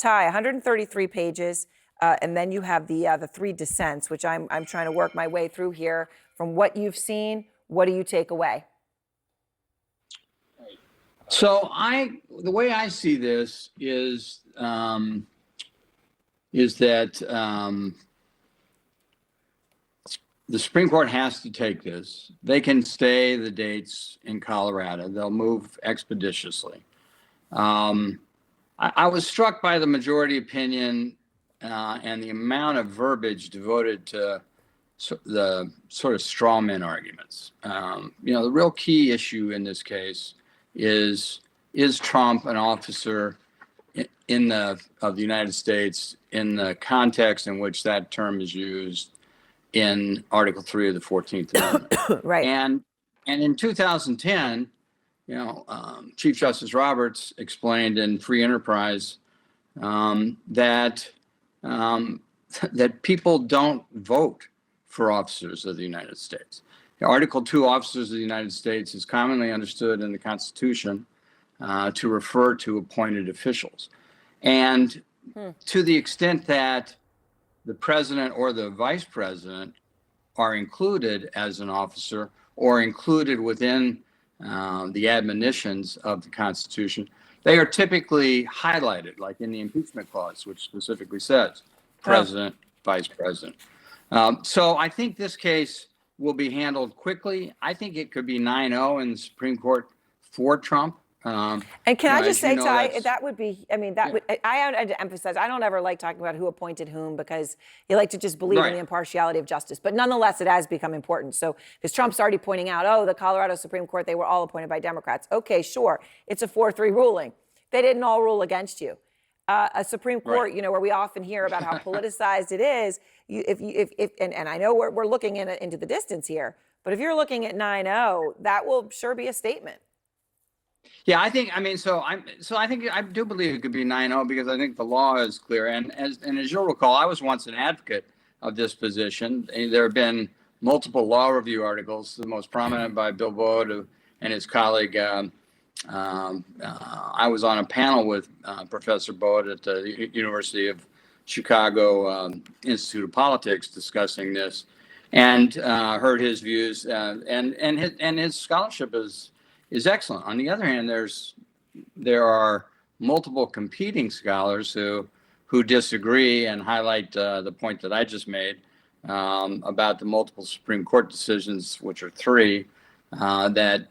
Ty, 133 pages, and then you have the three dissents, which I'm trying to work my way through here. From what you've seen, what do you take away? So the way I see this is that the Supreme Court has to take this. They can stay the dates in Colorado. They'll move expeditiously. I was struck by the majority opinion and the amount of verbiage devoted to the sort of straw man arguments. The real key issue in this case is Trump an officer of the United States in the context in which that term is used in Article 3 of the 14th Amendment. Right. And in 2010, Chief Justice Roberts explained in Free Enterprise that people don't vote for officers of the United States. Article 2, officers of the United States, is commonly understood in the Constitution to refer to appointed officials. And to the extent that the president or the vice president are included as an officer or included within the admonitions of the Constitution, they are typically highlighted, like in the impeachment clause, which specifically says president, vice president. So I think this case will be handled quickly. I think it could be 9-0 in the Supreme Court for Trump. And can I just say, Ty, that would be, I had to emphasize, I don't ever like talking about who appointed whom because you like to just believe in the impartiality of justice. But nonetheless, it has become important. So, because Trump's already pointing out, the Colorado Supreme Court, they were all appointed by Democrats. Okay, sure. It's a 4-3 ruling. They didn't all rule against you. A Supreme Court, where we often hear about how politicized it is, and I know we're looking into the distance here, but if you're looking at 9-0, that will sure be a statement. Yeah, I think I do believe it could be 9-0 because I think the law is clear. And as you'll recall, I was once an advocate of this position. There have been multiple law review articles, the most prominent by Bill Bode and his colleague. I was on a panel with Professor Bode at the University of Chicago Institute of Politics discussing this, and heard his views. And his scholarship is excellent. On the other hand, there are multiple competing scholars who disagree and highlight the point that I just made about the multiple Supreme Court decisions, which are 3, that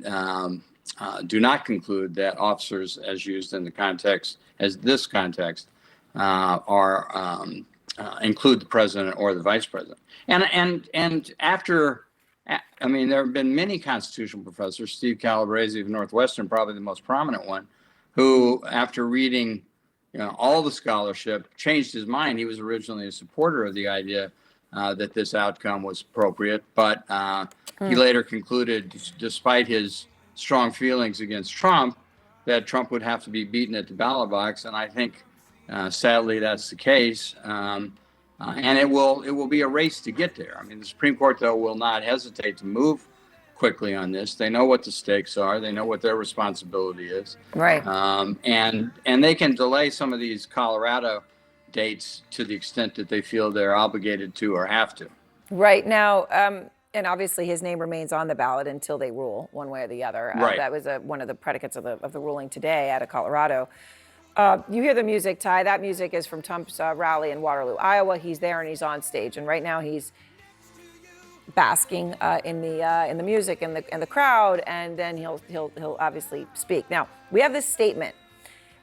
do not conclude that officers, as used in the context, as this context, include the president or the vice president. And after. There have been many constitutional professors, Steve Calabrese of Northwestern, probably the most prominent one, who, after reading all the scholarship, changed his mind. He was originally a supporter of the idea that this outcome was appropriate, but he later concluded, despite his strong feelings against Trump, that Trump would have to be beaten at the ballot box. And I think, sadly, that's the case. And it will be a race to get there. The Supreme Court, though, will not hesitate to move quickly on this. They know what the stakes are. They know what their responsibility is. Right. And they can delay some of these Colorado dates to the extent that they feel they're obligated to or have to. Right. Now, and obviously his name remains on the ballot until they rule one way or the other. Right. That was one of the predicates of the ruling today out of Colorado. You hear the music, Ty. That music is from Trump's rally in Waterloo, Iowa. He's there and he's on stage, and right now he's basking in the music and the crowd, and then he'll obviously speak. Now we have this statement,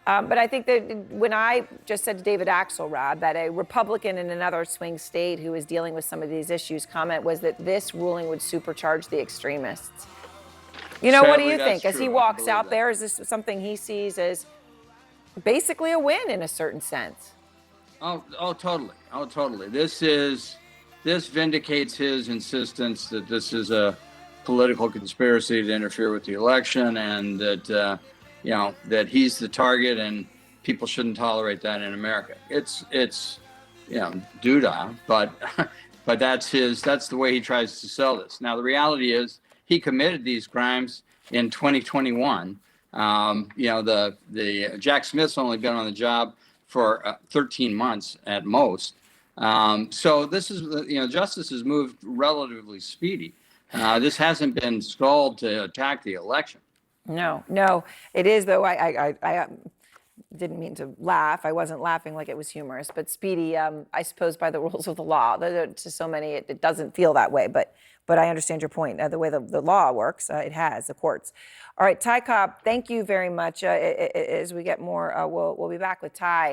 but I think that when I just said to David Axelrod that a Republican in another swing state who is dealing with some of these issues comment was that this ruling would supercharge the extremists. Sadly, what do you think? As true. he walks out there, is this something he sees as basically a win in a certain sense? Oh, totally. This vindicates his insistence that this is a political conspiracy to interfere with the election, and that that he's the target, and people shouldn't tolerate that in America. It's doodah, but that's the way he tries to sell this. Now the reality is he committed these crimes in 2021. The Jack Smith's only been on the job for 13 months at most. So this is, justice has moved relatively speedy. This hasn't been stalled to attack the election. No, it is though. I didn't mean to laugh. I wasn't laughing like it was humorous, but speedy, I suppose by the rules of the law. To so many, it doesn't feel that way, but I understand your point. The way the law works, it has, the courts. All right, Ty Cobb, thank you very much. As we get more, we'll be back with Ty.